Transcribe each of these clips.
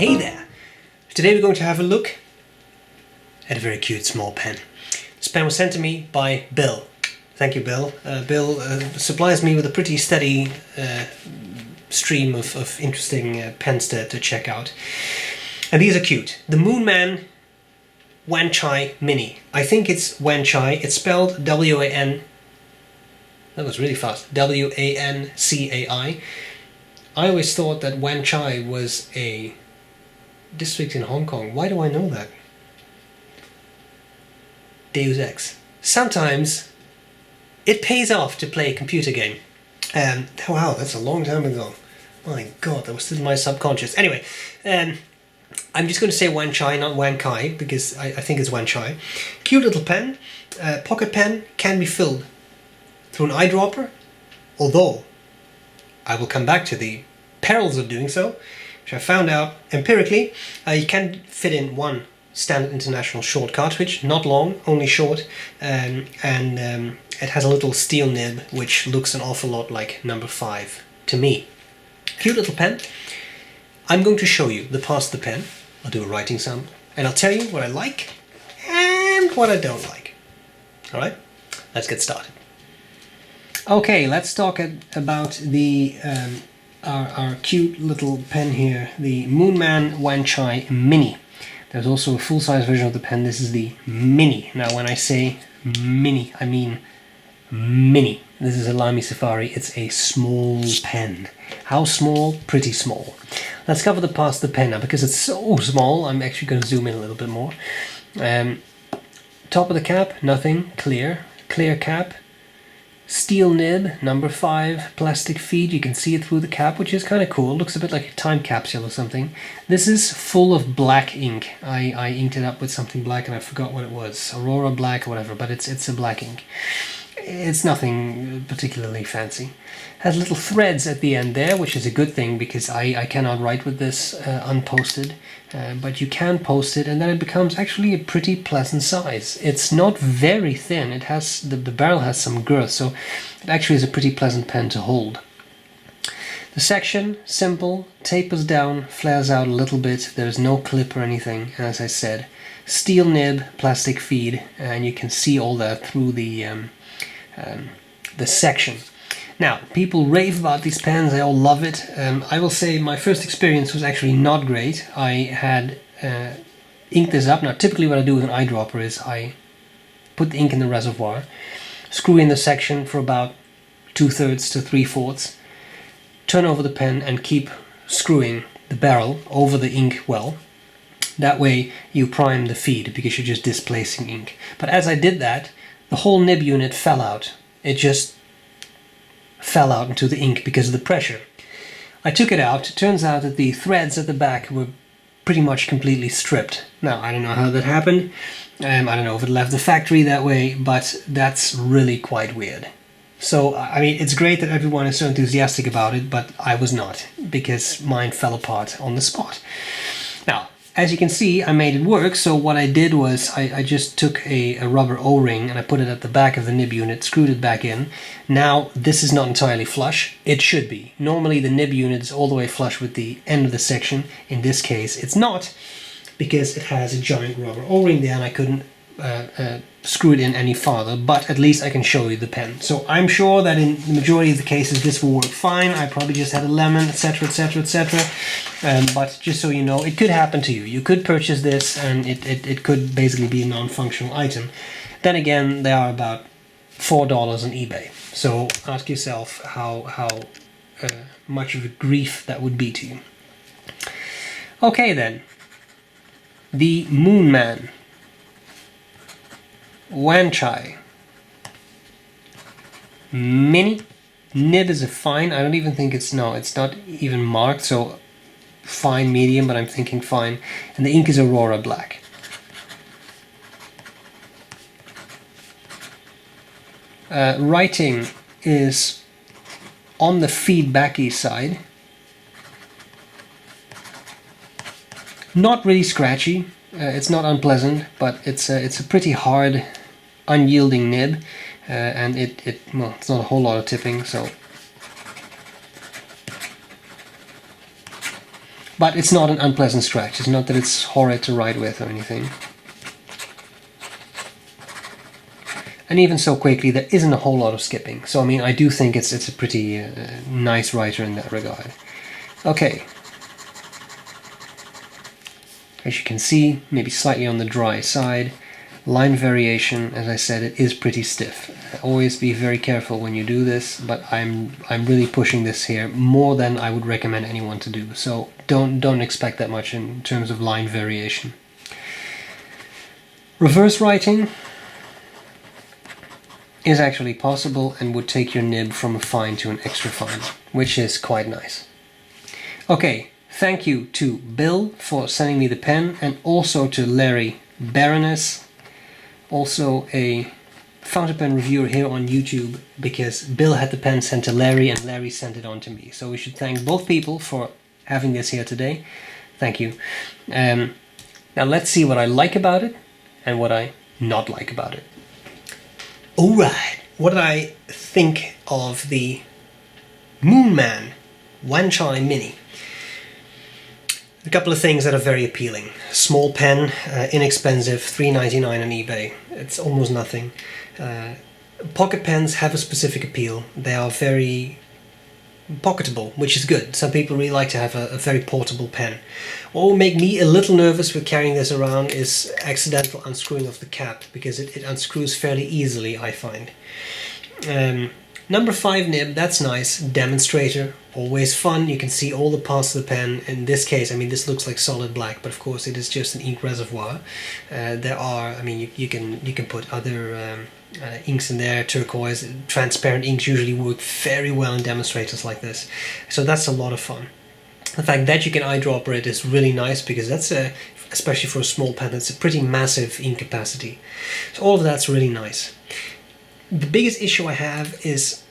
Hey there! Today we're going to have a look at a very cute small pen. This pen was sent to me by Bill. Thank you, Bill. Bill supplies me with a pretty steady stream of interesting pens to check out. And these are cute. The Moonman Wancai Mini. I think it's Wancai. It's spelled W-A-N... That was really fast. W-A-N-C-A-I. I always thought that Wancai was a district in Hong Kong. Why do I know that? Deus Ex. Sometimes it pays off to play a computer game. Wow, that's a long time ago. My god, that was still in my subconscious. Anyway, I'm just going to say Wancai, not Wancai, because I think it's Wancai. Cute little pen. Pocket pen can be filled through an eyedropper, although I will come back to the perils of doing so, which I found out empirically. You can fit in one standard international short cartridge, not long, only short, and it has a little steel nib which looks an awful lot like number 5 to me. Cute little pen. I'm going to show you the past the pen. I'll do a writing sample and I'll tell you what I like and what I don't like. Alright, let's get started. Okay, let's talk about the our cute little pen here, the Moonman Wancai Mini. There's also a full-size version of the pen. This is the Mini. Now when I say Mini, I mean Mini. This is a Lamy Safari. It's a small pen. How small? Pretty small. Let's cover the past the pen now, because it's so small. I'm actually going to zoom in a little bit more. Top of the cap, nothing. Clear cap. Steel nib, number 5, plastic feed. You can see it through the cap, which is kind of cool. Looks a bit like a time capsule or something. This is full of black ink. I inked it up with something black and I forgot what it was. Aurora black or whatever, but it's a black ink. It's nothing particularly fancy. Has little threads at the end there, which is a good thing because I cannot write with this unposted. But you can post it and then it becomes actually a pretty pleasant size. It's not very thin. It has the barrel has some girth, so it actually is a pretty pleasant pen to hold. The section, simple, tapers down, flares out a little bit. There's no clip or anything, as I said. Steel nib, plastic feed, and you can see all that through the section. Now, people rave about these pens, they all love it. I will say my first experience was actually not great. I had inked this up. Now, typically what I do with an eyedropper is I put the ink in the reservoir, screw in the section for about 2/3 to 3/4, turn over the pen and keep screwing the barrel over the ink well. That way you prime the feed because you're just displacing ink. But as I did that, the whole nib unit fell out. It just fell out into the ink because of the pressure. I took it out. It turns out that the threads at the back were pretty much completely stripped. Now, I don't know how that happened. I don't know if it left the factory that way, but that's really quite weird. So, I mean, it's great that everyone is so enthusiastic about it, but I was not, because mine fell apart on the spot. Now, as you can see, I made it work, so what I did was I just took a rubber O-ring and I put it at the back of the nib unit, screwed it back in. Now, this is not entirely flush. It should be. Normally the nib unit is all the way flush with the end of the section. In this case, it's not, because it has a giant rubber O-ring there and I couldn't screw it in any farther, but at least I can show you the pen. So I'm sure that in the majority of the cases this will work fine. I probably just had a lemon, etc, etc, etc. But just so you know, it could happen to you. You could purchase this and it could basically be a non-functional item. Then again, they are about $4 on eBay. So ask yourself how much of a grief that would be to you. Okay then, the Moonman Wancai Mini. Nib is a fine. I don't even think it's not even marked, so fine, medium, but I'm thinking fine. And the ink is Aurora black. Writing is on the feedbacky side. Not really scratchy. It's not unpleasant, but it's a pretty hard, unyielding nib, and well, it's not a whole lot of tipping, so But it's not an unpleasant scratch. It's not that it's horrid to write with or anything. And even so quickly, there isn't a whole lot of skipping. So I mean, I do think it's a pretty nice writer in that regard. Okay. As you can see, maybe slightly on the dry side. Line variation, as I said, it is pretty stiff. Always be very careful when you do this, but I'm really pushing this here more than I would recommend anyone to do. So don't expect that much in terms of line variation. Reverse writing is actually possible and would take your nib from a fine to an extra fine, which is quite nice. Okay, thank you to Bill for sending me the pen, and also to Larry Baroness, also a fountain pen reviewer here on YouTube, because Bill had the pen sent to Larry and Larry sent it on to me. So we should thank both people for having this here today. Thank you. Now let's see what I like about it and what I not like about it. Alright, what did I think of the Moonman Wancai Mini? A couple of things that are very appealing. Small pen, inexpensive, $3.99 on eBay. It's almost nothing. Pocket pens have a specific appeal. They are very pocketable, which is good. Some people really like to have a very portable pen. What will make me a little nervous with carrying this around is accidental unscrewing of the cap, because it unscrews fairly easily, I find. Number 5 nib, that's nice. Demonstrator, always fun. You can see all the parts of the pen. In this case, I mean, this looks like solid black, but of course it is just an ink reservoir. There are, I mean, you can put other inks in there, turquoise, transparent inks usually work very well in demonstrators like this. So that's a lot of fun. The fact that you can eyedropper it is really nice, because that's especially for a small pen, that's a pretty massive ink capacity. So all of that's really nice. The biggest issue I have is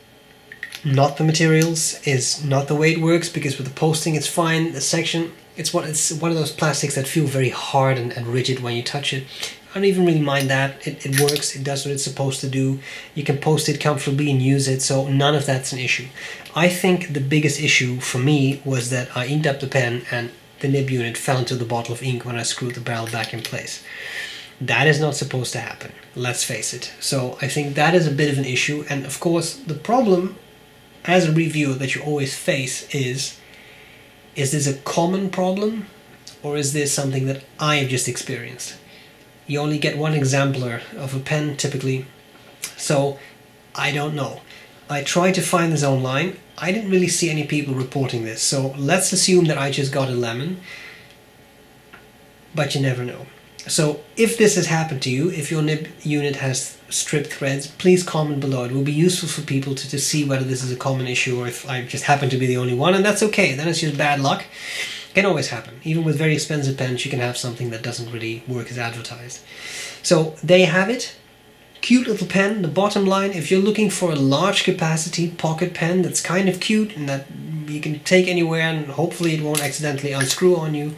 not the materials, is not the way it works, because with the posting it's fine. The section, it's one of those plastics that feel very hard and rigid when you touch it. I don't even really mind that. It works, it does what it's supposed to do. You can post it comfortably and use it, so none of that's an issue. I think the biggest issue for me was that I inked up the pen and the nib unit fell into the bottle of ink when I screwed the barrel back in place. That is not supposed to happen, let's face it. So I think that is a bit of an issue, and of course the problem as a reviewer that you always face is this a common problem, or is this something that I have just experienced? You only get one exemplar of a pen typically, so I don't know. I tried to find this online. I didn't really see any people reporting this, so let's assume that I just got a lemon, but you never know. So if this has happened to you, if your nib unit has stripped threads, please comment below. It will be useful for people to see whether this is a common issue, or if I just happen to be the only one, and that's okay. Then it's just bad luck. It can always happen. Even with very expensive pens, you can have something that doesn't really work as advertised. So there you have it. Cute little pen. The bottom line, if you're looking for a large capacity pocket pen that's kind of cute and that you can take anywhere and hopefully it won't accidentally unscrew on you,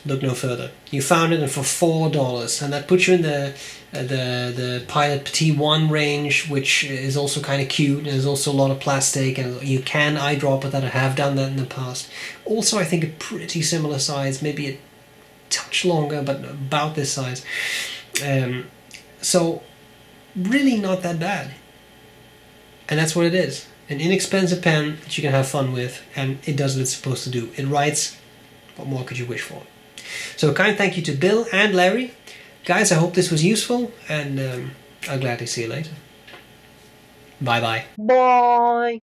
look no further. You found it for $4, and that puts you in the Pilot Petit 1 range, which is also kind of cute, and there's also a lot of plastic, and you can eyedrop it. That I have done that in the past. Also, I think a pretty similar size, maybe a touch longer, but about this size. So really not that bad. And that's what it is. An inexpensive pen that you can have fun with, and it does what it's supposed to do. It writes. What more could you wish for? So a kind thank you to Bill and Larry. Guys, I hope this was useful, and I'll gladly see you later. Bye bye. Bye.